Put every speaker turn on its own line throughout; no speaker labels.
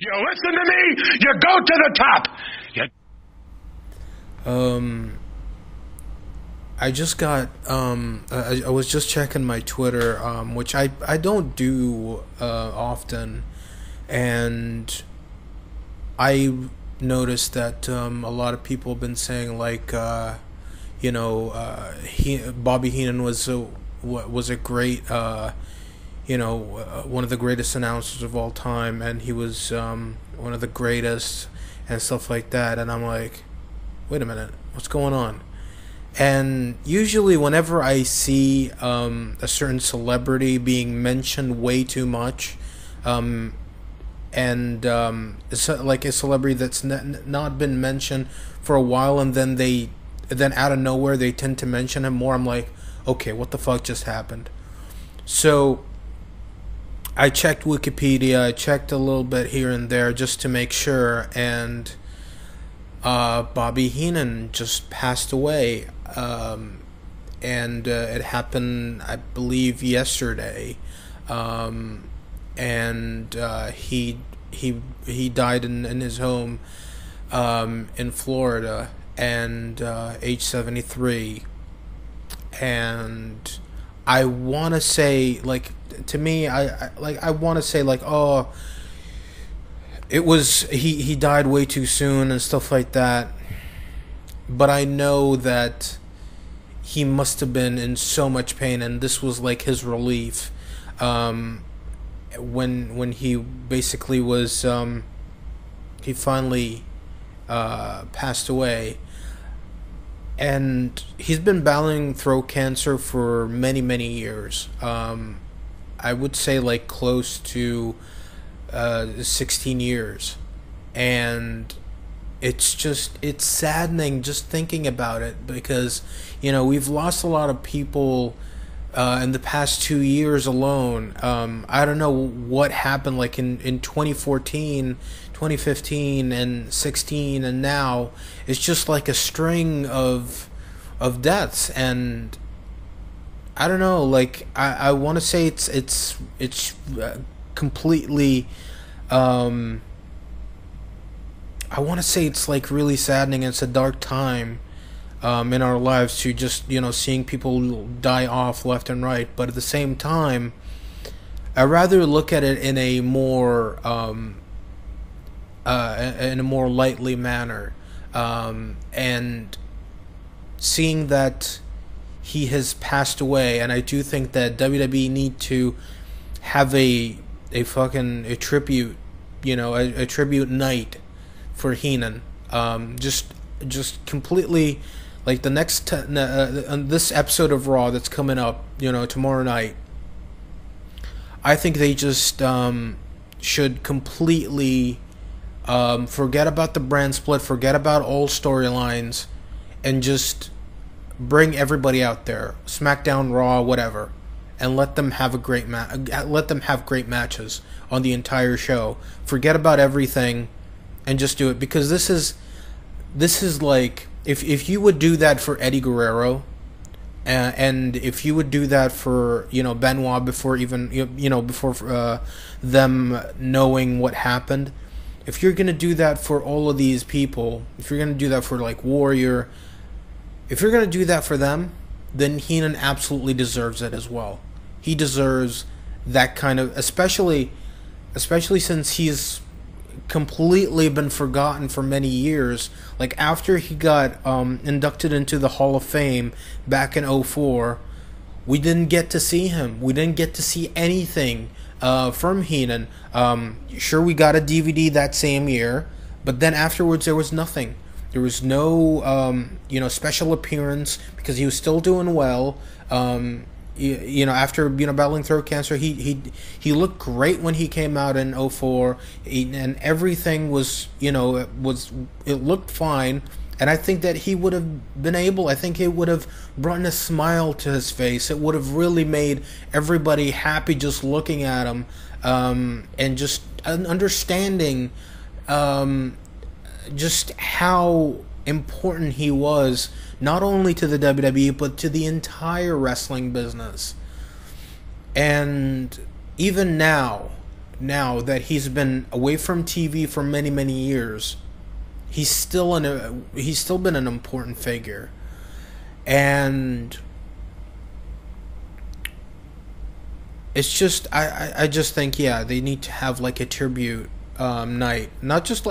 You listen to me, you go to the top.
I just got, I was just checking my Twitter, which I don't do often, and I noticed that a lot of people have been saying, like, Bobby Heenan was a great, one of the greatest announcers of all time, and he was one of the greatest and stuff like that. And I'm like, wait a minute, what's going on? And usually whenever I see a certain celebrity being mentioned way too much, it's like a celebrity that's not been mentioned for a while, and then out of nowhere they tend to mention him more, I'm like, okay, what the fuck just happened? So I checked Wikipedia, I checked a little bit here and there just to make sure, and Bobby Heenan just passed away, and it happened, I believe, yesterday, and he died in his home in Florida, and age 73. And I want to say, like, to me, I want to say, like, oh, it was he died way too soon and stuff like that, but I know that he must have been in so much pain, and this was like his relief, when he basically was he finally passed away. And he's been battling throat cancer for many, many years. I would say like close to 16 years. And it's saddening just thinking about it, because, we've lost a lot of people in the past 2 years alone. I don't know what happened, like in 2014, 2015, and 16, and now it's just like a string of deaths. And I don't know, like, I want to say it's completely, I want to say it's like really saddening. It's a dark time in our lives to just, seeing people die off left and right. But at the same time, I rather look at it in a more lightly manner, and seeing that he has passed away. And I do think that WWE need to have a tribute, a tribute night for Heenan. Just completely, like the next this episode of Raw that's coming up, tomorrow night. I think they just should completely forget about the brand split, forget about all storylines, and just bring everybody out there, SmackDown, Raw, whatever, and let them have great matches on the entire show. Forget about everything and just do it, because this is like, if you would do that for Eddie Guerrero, and if you would do that for Benoit before even before them knowing what happened, if you're gonna do that for all of these people, if you're gonna do that for like Warrior, if you're gonna do that for them, then Heenan absolutely deserves it as well. He deserves that kind of, especially since he's completely been forgotten for many years. Like, after he got inducted into the Hall of Fame back in 2004, we didn't get to see him. We didn't get to see anything from Heenan. Sure, we got a DVD that same year, but then afterwards there was nothing. There was no special appearance, because he was still doing well. After battling throat cancer, he looked great when he came out in 2004, and everything was it looked fine. And I think that he would have been able, I think it would have brought a smile to his face. It would have really made everybody happy just looking at him, and just understanding just how important he was, not only to the WWE, but to the entire wrestling business. And even now, now that he's been away from TV for many, many years, he's still been an important figure. And it's just, I just think, yeah, they need to have like a tribute night, not just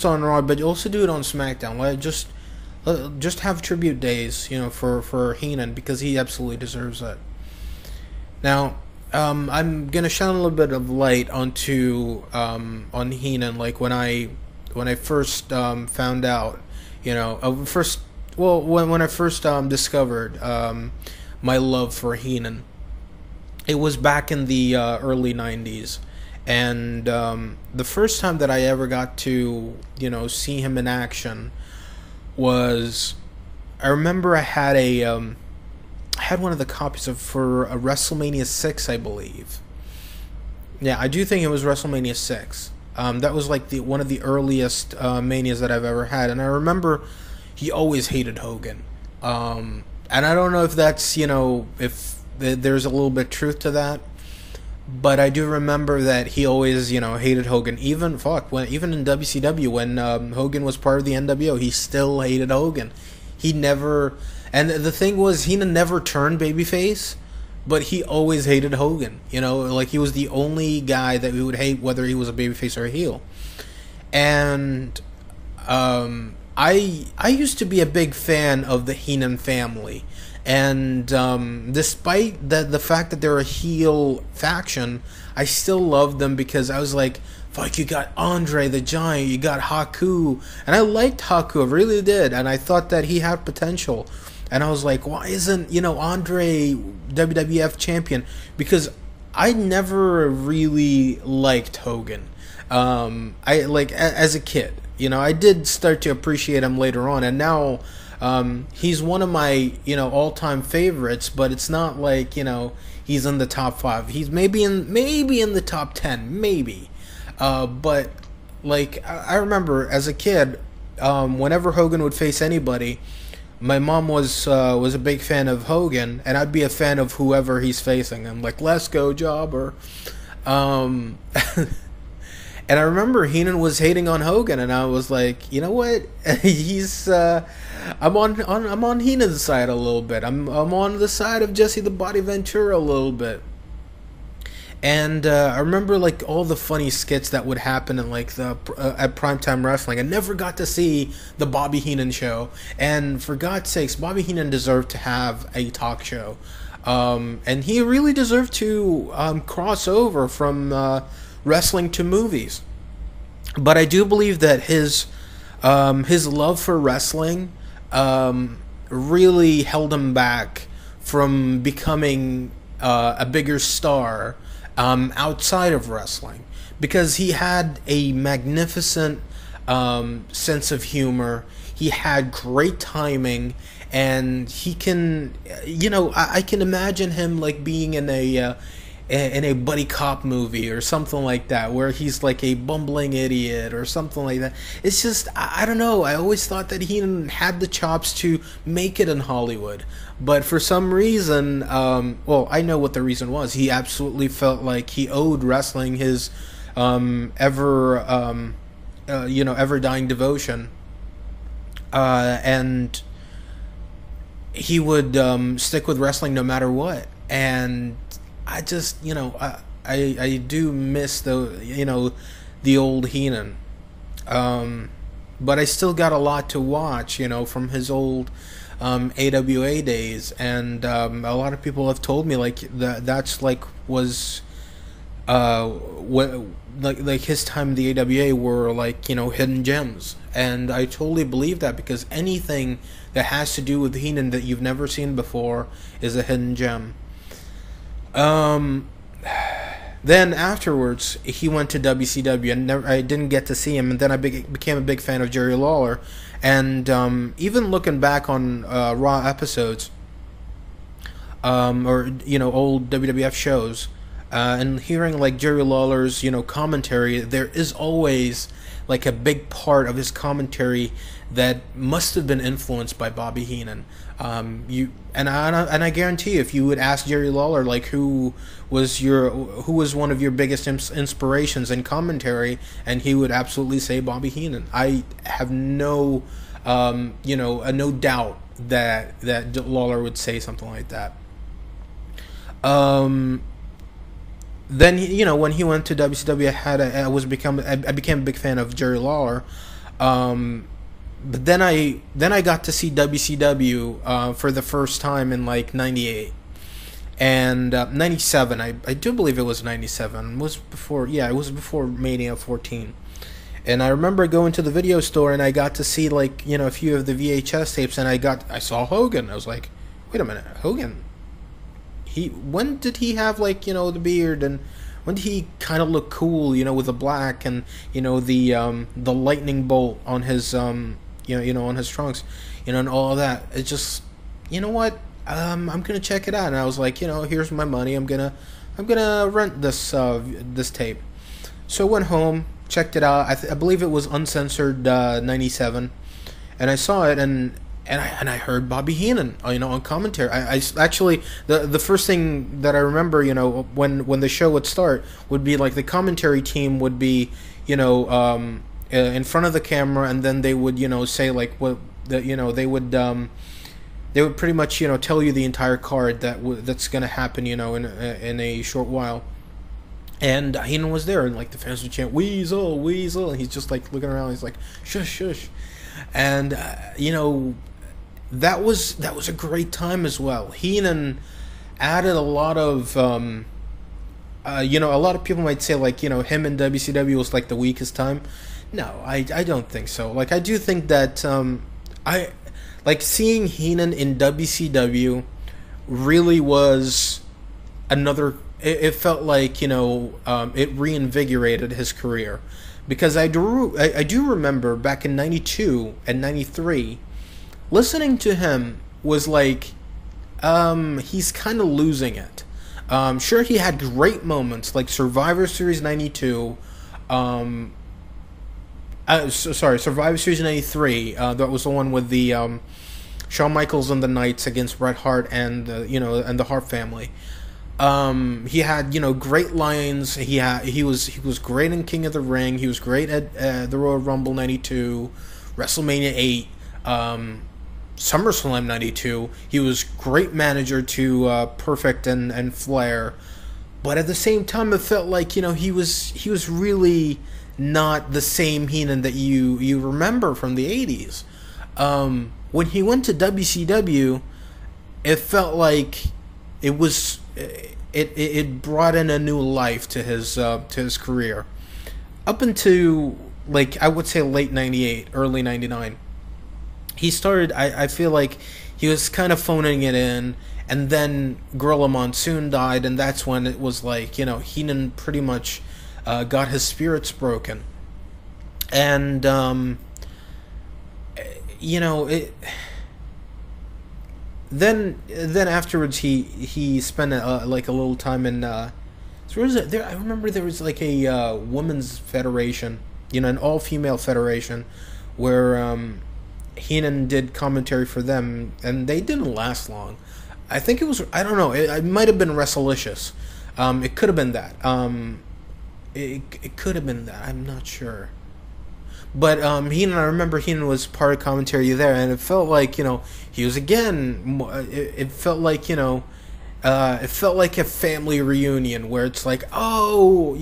on Raw, but also do it on SmackDown. Like just have tribute days, for Heenan, because he absolutely deserves it. Now, I'm gonna shine a little bit of light onto on Heenan. Like when I first found out, when I first discovered my love for Heenan, it was back in the early '90s, and the first time that I ever got to see him in action was, I remember I had one of the copies for a WrestleMania 6, I believe. Yeah, I do think it was WrestleMania 6. That was like one of the earliest manias that I've ever had, and I remember he always hated Hogan. And I don't know if that's if there's a little bit of truth to that, but I do remember that he always hated Hogan. Even in WCW, when Hogan was part of the NWO, he still hated Hogan. He never. And the thing was, Heenan never turned babyface, but he always hated Hogan. Like he was the only guy that we would hate, whether he was a babyface or a heel. And I used to be a big fan of the Heenan family. And despite the fact that they're a heel faction, I still loved them, because I was like, fuck, you got Andre the Giant, you got Haku. And I liked Haku, I really did. And I thought that he had potential. And I was like, why isn't, Andre WWF champion? Because I never really liked Hogan. As a kid, I did start to appreciate him later on. And now he's one of my, all-time favorites, but it's not like, he's in the top 5. He's maybe in the top 10, maybe. But like, I remember as a kid, whenever Hogan would face anybody, my mom was a big fan of Hogan, and I'd be a fan of whoever he's facing. I'm like, let's go, jobber. And I remember Heenan was hating on Hogan, and I was like, you know what? I'm on Heenan's side a little bit. I'm on the side of Jesse the Body Ventura a little bit. And I remember like all the funny skits that would happen in like the at Primetime Wrestling. I never got to see the Bobby Heenan show, and for God's sakes, Bobby Heenan deserved to have a talk show, and he really deserved to cross over from wrestling to movies. But I do believe that his love for wrestling really held him back from becoming a bigger star outside of wrestling, because he had a magnificent sense of humor. He had great timing, and he can, I can imagine him like being in a buddy cop movie or something like that, where he's like a bumbling idiot or something like that. It's just, I don't know. I always thought that he had the chops to make it in Hollywood. But for some reason, I know what the reason was. He absolutely felt like he owed wrestling his ever dying devotion, and he would stick with wrestling no matter what. And I just, I do miss the old Heenan, but I still got a lot to watch, from his old AWA days, and a lot of people have told me like that's like was what like his time in the AWA were like hidden gems, and I totally believe that, because anything that has to do with Heenan that you've never seen before is a hidden gem. Then afterwards he went to WCW, and I didn't get to see him, and then I became a big fan of Jerry Lawler. And even looking back on Raw episodes, or old WWF shows, and hearing like Jerry Lawler's commentary, there is always like a big part of his commentary that must have been influenced by Bobby Heenan. I guarantee if you would ask Jerry Lawler like who was one of your biggest inspirations in commentary, and he would absolutely say Bobby Heenan. I have no no doubt that Lawler would say something like that. Then when he went to WCW, I became a big fan of Jerry Lawler. But then I got to see WCW for the first time in like '98 and '97. I do believe it was '97. It was before Mania 14. And I remember going to the video store and I got to see like a few of the VHS tapes, and I saw Hogan. I was like, wait a minute, Hogan. When did he have like the beard, and when did he kind of look cool with the black and the lightning bolt on his on his trunks and all of that. It just what, I'm gonna check it out. And I was like, here's my money, I'm gonna rent this tape. So I went home, checked it out. I believe it was uncensored '97, and I saw it, and I heard Bobby Heenan, on commentary. I actually, the first thing that I remember, when the show would start, would be like the commentary team would be, in front of the camera, and then they would, say like what they would pretty much, tell you the entire card that's gonna happen, in a short while. And Heenan was there, and like the fans would chant "Weasel, Weasel," and he's just like looking around. He's like, "Shush, shush," and that was a great time as well. Heenan added a lot of a lot of people might say like him in WCW was like the weakest time. No, I don't think so. Like I do think that I like seeing Heenan in WCW really was another. It felt like it reinvigorated his career, because I do remember back in '92 and '93. Listening to him was like, he's kind of losing it. Sure, he had great moments like Survivor Series '92. Survivor Series '93. That was the one with the Shawn Michaels and the Knights against Bret Hart and and the Hart family. He had great lines. He was great in King of the Ring. He was great at the Royal Rumble '92, WrestleMania 8. SummerSlam '92, he was great manager to Perfect and Flair, but at the same time, it felt like he was really not the same Heenan that you remember from the '80s. When he went to WCW, it felt like it brought in a new life to his career, up into like I would say late '98, early '99. He started, I feel like he was kind of phoning it in, and then Gorilla Monsoon died, and that's when it was like, Heenan pretty much got his spirits broken. And, then afterwards he spent like a little time in, I remember there was like a women's federation, an all-female federation, where, Heenan did commentary for them, and they didn't last long. I think it was, I don't know, it might have been Wrestlicious. It could have been that. It could have been that, I'm not sure. But Heenan, I remember Heenan was part of commentary there, and it felt like, he was again, it felt like, it felt like a family reunion where it's like, oh,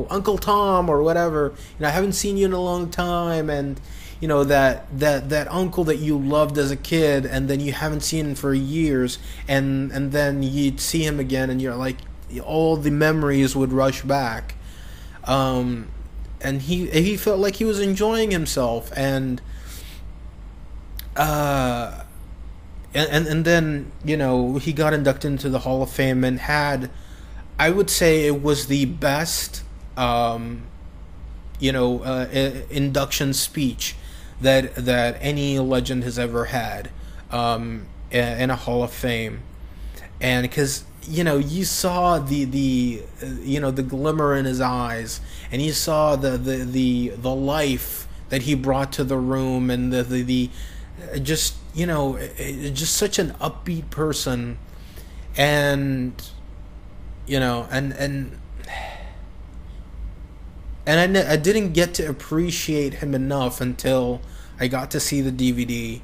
Uncle Tom or whatever, I haven't seen you in a long time, and that uncle that you loved as a kid, and then you haven't seen him for years, and then you'd see him again, and you're like, all the memories would rush back. And he felt like he was enjoying himself, and then he got inducted into the Hall of Fame, and had, I would say it was the best induction speech that any legend has ever had in a Hall of Fame. and because you saw the glimmer in his eyes, and you saw the life that he brought to the room, and the just such an upbeat person, and I didn't get to appreciate him enough until I got to see the DVD,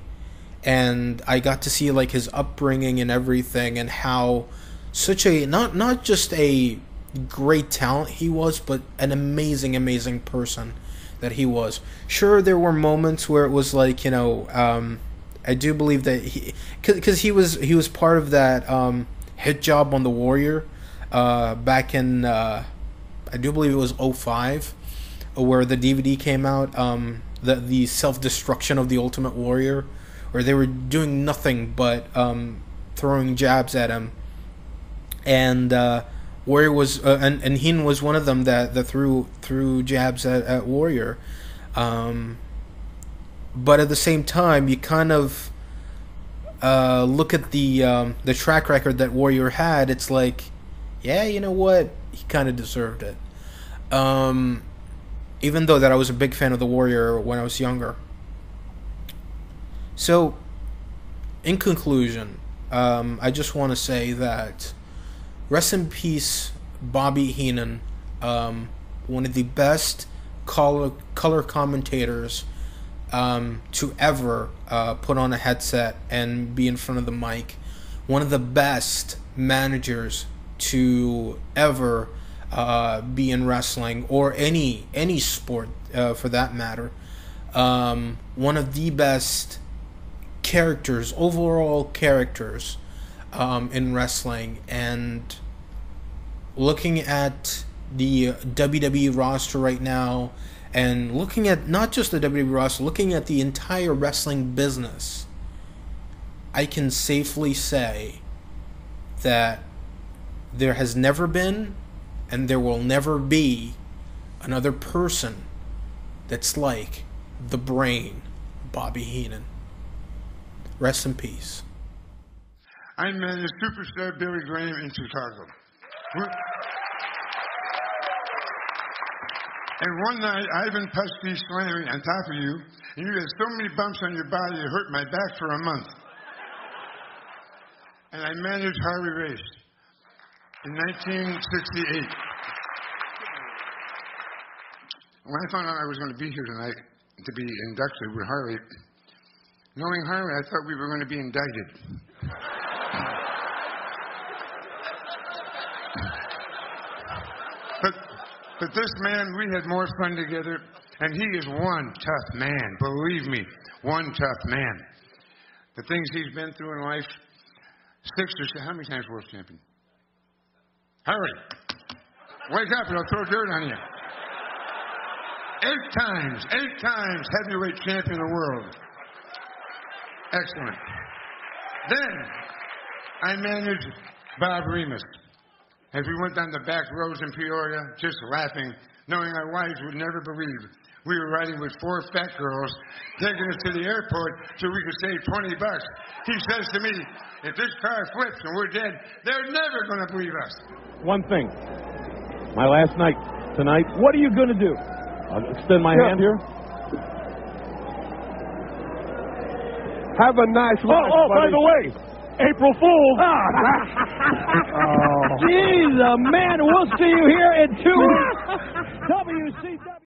and I got to see like his upbringing and everything, and how such a not just a great talent he was, but an amazing person that he was. Sure, there were moments where it was like, I do believe that because he was part of that hit job on the Warrior back in I do believe it was 2005, where the DVD came out, the self-destruction of the Ultimate Warrior, where they were doing nothing but throwing jabs at him, and Warrior was and Heenan was one of them that threw jabs at Warrior, but at the same time you kind of look at the track record that Warrior had. It's like, yeah, you know what, he kind of deserved it. Even though that I was a big fan of the Warrior when I was younger. So, in conclusion, I just want to say that rest in peace, Bobby Heenan, one of the best color commentators to ever put on a headset and be in front of the mic. One of the best managers to ever be in wrestling, or any sport for that matter. One of the best overall characters in wrestling. And looking at the WWE roster right now, and looking at not just the WWE roster, looking at the entire wrestling business, I can safely say that there has never been, and there will never be, another person that's like the Brain, Bobby Heenan. Rest in peace.
I managed superstar Billy Graham in Chicago. And one night, Ivan Putski slammed me on top of you, and you had so many bumps on your body, it hurt my back for a month. And I managed Harley Race in 1968. When I found out I was going to be here tonight to be inducted with Harley, knowing Harley, I thought we were going to be indicted. But this man, we had more fun together, and he is one tough man. Believe me, one tough man. The things he's been through in life, 6 or 7, how many times world champion? Harry, wake up and I'll throw dirt on you. 8 times heavyweight champion of the world. Excellent. Then I managed Bob Remus. As we went down the back roads in Peoria, just laughing, knowing our wives would never believe we were riding with 4 fat girls, taking us to the airport so we could save $20. He says to me, if this car flips and we're dead, they're never going to believe us.
One thing, my last night tonight, what are you going to do? I'll extend my hand here.
Have a nice life, buddy.
By the way, April Fool's.
Oh.
Jeez, man, we'll see you here in 2 weeks. WCW.